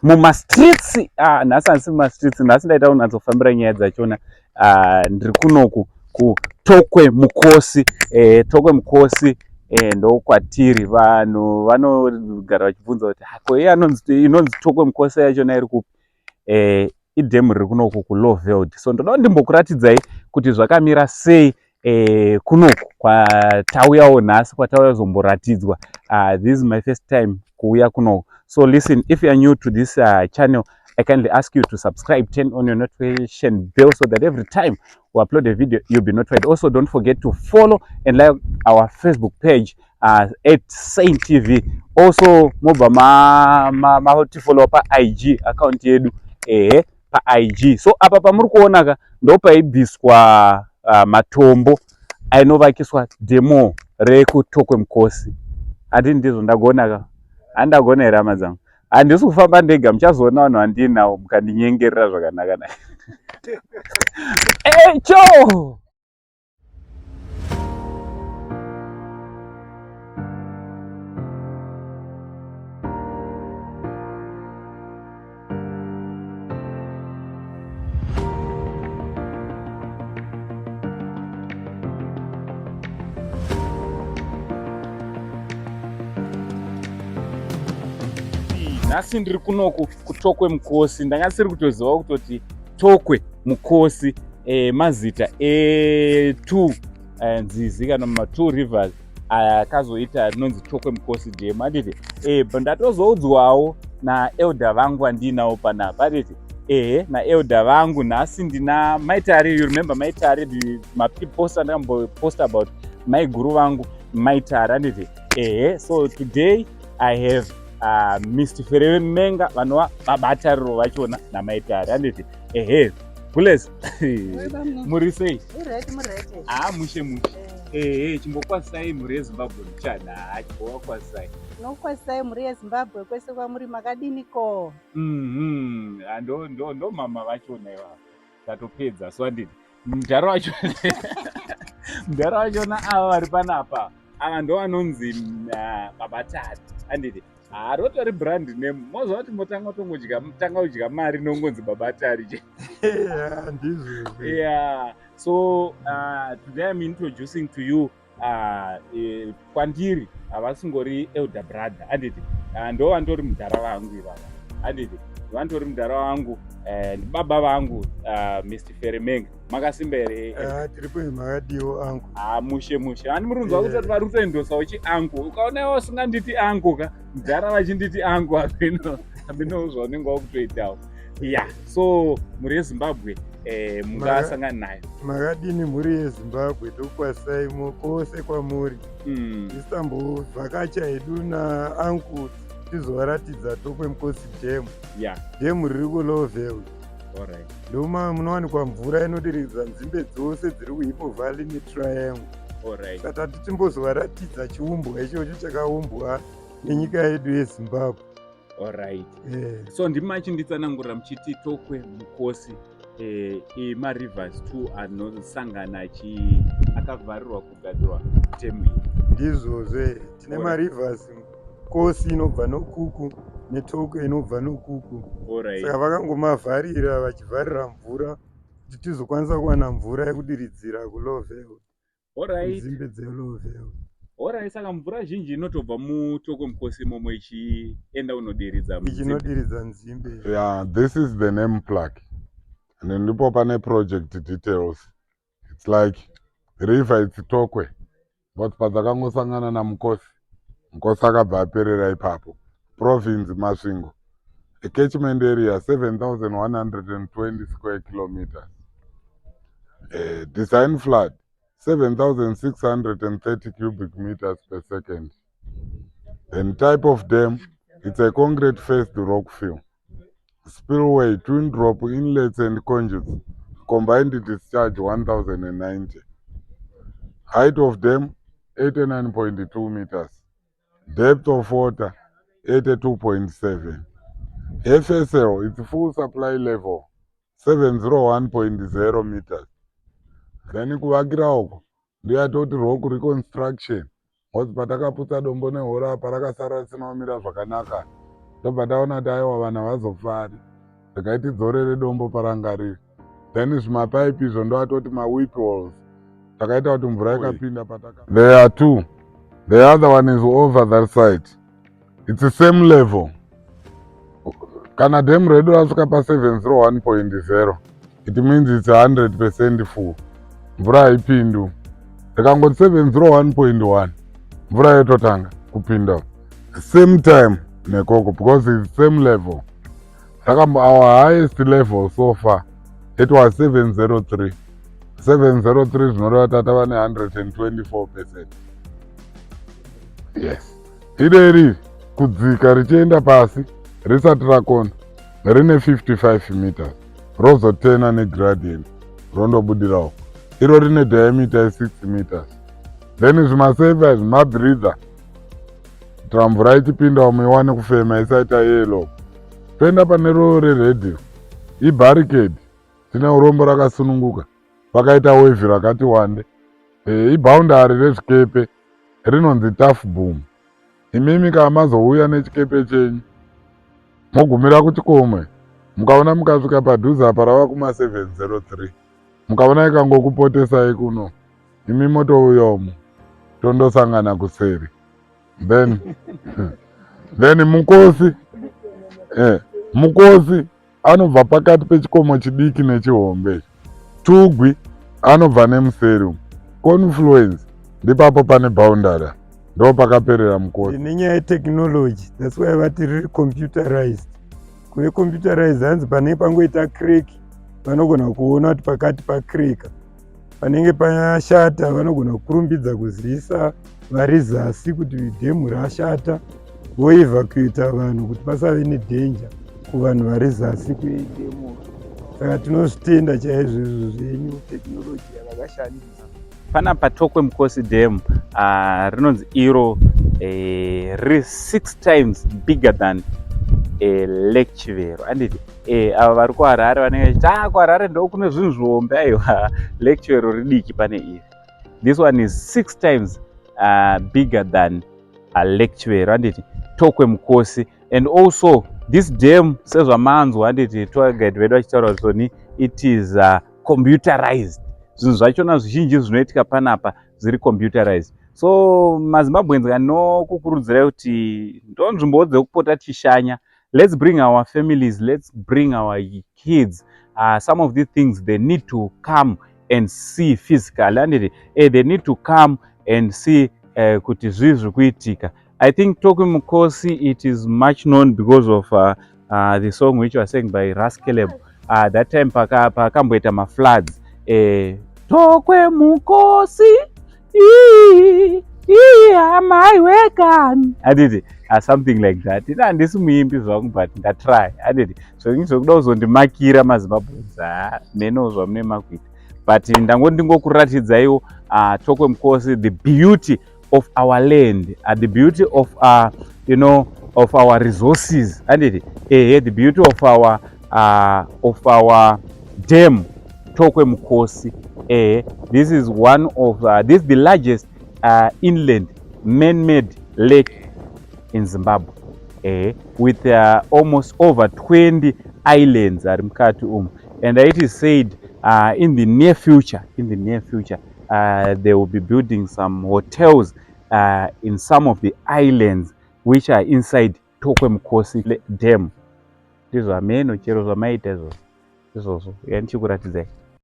mumastreets. Nhasi handisi mumastreets, nhasi ndaita kunyatsofambira nyaya dzachona. Ndiri kunoku kuTokwe Mukosi. Tokwe Mukosi ndo kwatiri. Vanhu vanogara vachibvunza kuti hako inonzi Tokwe Mukosi yachona iri kupi? Idhemu riri kunoku kuLowveld. So ndoda ndimbokuratidzai kuti zvakamira sei kunoku kwatauyawo nhasi, kwatauya zomboratidzwa. This is my first time kuuya kunoku. So listen, if you are new to this channel, I kindly ask you to subscribe, turn on your notification bell so that every time we upload a video, you'll be notified. Also, don't forget to follow and like our Facebook page at Sane TV. Also, moba follow pa IG account yedu pa IG. So apa pamuri kuona ndo paibviswa matombo ainovakiswa demo rekuTokwe Mukosi. Ati ndizvo ndagona handagona here hama dzangu. Handisi kufamba ndega, muchazoona vanhu vandinawo mukandinyengerera zvakanaka na. Cho! Nhasi ndiri kunoku kuTokwe Mukosi. Ndanga siri kutoziva kutoti Tokwe Mukosi mazita e2 nzizi kana ma2 rivers akazoita rinonzi Tokwe Mukosi dam. Handiti ndatozoudzwawo naelder vangu vandinawo panapa. Handiti naelder vangu. Nhasi ndina maitari. You remember maitari, maposter ndakambopost about maiguru vangu maitari. Handiti so today I have Mr. Menga vanova vabatariro vachona namaitari. Handiti Bullets. Muri sei? Mushe chimbokwasai mhuri yeZimbabwe muchana. Chimbokwasai. Nokwasai mhuri yeZimbabwe kwese kwamuri makadiniko? Ndo mama vachona ivavo. Tatopedza. So handiti mudhara vachona ava vari panapa, ava ndo vanonzi babatari. Handiti rotori brand name. Mozva kuti motanga udya mari nongonzi babatari. Yeah. So today I'm introducing to you kwandiri havasingori elder brother. Handiti ndo vandori mudhara vangu ivava. Handiti vandori mudhara vangu ndibaba vangu Mr. Menga. Makasimba here? Tiripo makadiwo angu. Mushe handi murunzwa kuti vari kutoendosawo chiangu. Ukaonawo usinganditi angu ka mudhara vachinditi angu abinozva unenge wakutoitawo. Yeah. So mhuri yeZimbabwe mungasangana nayo. Makadini mhuri yeZimbabwe? Tokwasai mukose kwamuri. Tisambovhakacha hedu naangu tizovaratidza Tokwe Mukosi dam. Yeah. Dam riri kuLowveld. Alright. Ndoma munowanikwa mvura inodiridza nzimbe dzose dziri kuHipo Valley neTriangle. Alright. Saka tichimbozovaratidza chiumbwa ichocho chakaumbwa nenyika yedu yeZimbabwe. Alright. So ndimi machinditsanangurira muchiti Tokwe Mukosi marivers 2 anosangana akavharirwa kugadzirwa temu iyi. Ndizvozve tine marivers Kosi inobva nokuku neTokwe inobva nokuku. Saka vakangomavharira vachivharira mvura kuti tizokwanisa kuwana mvura yekudiridzira kuLowveld. Nzimbe dzeLowveld. Alright, saka mvura zhinji inotobva muTokwe Mukosi imomo ichienda kunodiridza nzimbe. Yeah, this is the name plaque. And ndipo pane project details. It's like river it's Tokwe. But padzakangosangana naMukosi. Mukosi akabva aperera ipapo. Province Masvingo. A catchment area 7,120 square kilometers. Design flood 7,630 cubic meters per second. And type of dam, it's a concrete faced rock fill. Spillway, twin drop inlets and conduits. Combined discharge 1,090. Height of dam 89.2 meters. Depth of water 82.7. FSL, it's full supply level 701.0 meters. Then kuvakira uko ndiyatoti rock reconstruction. Hozi patakaputsa dombo nehora parakasara risina kumira zvakanaka. ndobva taona kuti aiwa vanhu havazofari regai tidzorere dombo paranga riri. Then zvimapaipi izvo ndoatoti mawhip walls takaita kuti mvura ikapinda pataka. There are two. The other one is over that side. It's the same level. Kana dam redu rasvika pa 701.0 it means it's 100% full. Mvura haipindu. Ikangoti 701.1 mvura yototanga kupinda. Same time nekoko because it's same level. Saka our highest level so far it was 703. 703 zvinoreva tatava ne 124%. Yes. Ideri kudzika richienda pasi risati rakona rine 55 meters. Rozotena negradient rondobudirawo. Iro rine diameter 6 meters. Then zvimaseva zvimabreather mvura ichipinda muiwane kufema isaita yellow. Toenda pane ro reredhi ibarricade tine urombo rakasununguka pakaita wevhi rakati wande. Iboundary rezvikepe rinonzi tough boom. Imimi kama mazouya nechikepe chenyu mogumira kuchikomwe mukaona mukasvika padhuze apa rava kuma 703 mukaona ikangokupotesai kuno imi motouyawo tondosangana kuseri. Then Mukosi anobva pakati pechikomo chidiki nechihombe. Tugwi anobva nemuseri. Confluence ndipapo pane boundary. Ndo pakaperera Mukosi. Nenyaya yetechnology, that's why vati riri computerized. Kune computerized hanzi panenge pangoita crack vanogona kuona kuti pakati pacracka. Panenge pashata vanogona kurumbidza kuzivisa vari zasi kuti dhemu rashata voevacuata vanhu kuti pasave nedanger kuvanhu vari zasi kwedhemu. Saka tinozvitenda chaizvo izvo zvenyu technology yavakashandisa. Panapa Tokwe Mukosi Dam rinonzi iro riri 6 times bigger than Lake Chivero. Anditi ava vari kuHarare vanenge vachiti kuHarare ndo kune zvinhu zvihombe. Aiwa, Lake Chivero ridiki pane iri. This one is 6 times bigger than Lake Chivero. Anditi Tokwe Mukosi. And also this dam sezvamanzwa handiti tour guide vedu vachitaura kuti it is computerized. Zvinhu zvachona zvizhinji zvinoitika panapa zviri computerized. So maZimbabweans anokukurudzirai kuti ndo nzvimbo dzekupota tichishanya. Let's bring our families, let's bring our kids. Some of these things they need to come and see physically, and they need to come and see kuti zvizvi kuitika. I think Tokwe Mukosi, it is much known because of the song which was sang by Raskeleb. That time pakamboita mafloods. Tokwe Mukosi, my wekan. I did it. Something like that. And this muimbi zvangu but ndatry. I did it. So ngizokuda uzondimakira maZimbabweans. Meno zvamune makuita. But ndingokuratidzaiwo Tokwe Mukosi, the beauty of our land, the beauty of of our resources, and the beauty of our dam, Tokwe Mukosi. This is one of this is the largest inland man-made lake in Zimbabwe, with almost over 20 islands at mukati and it is said in the near future they will be building some hotels in some of the islands which are inside Tokwe Mukosi dam. Ndizvo ameno chero zvamaita izvozvo. Izvozvo ndichikuratidzai.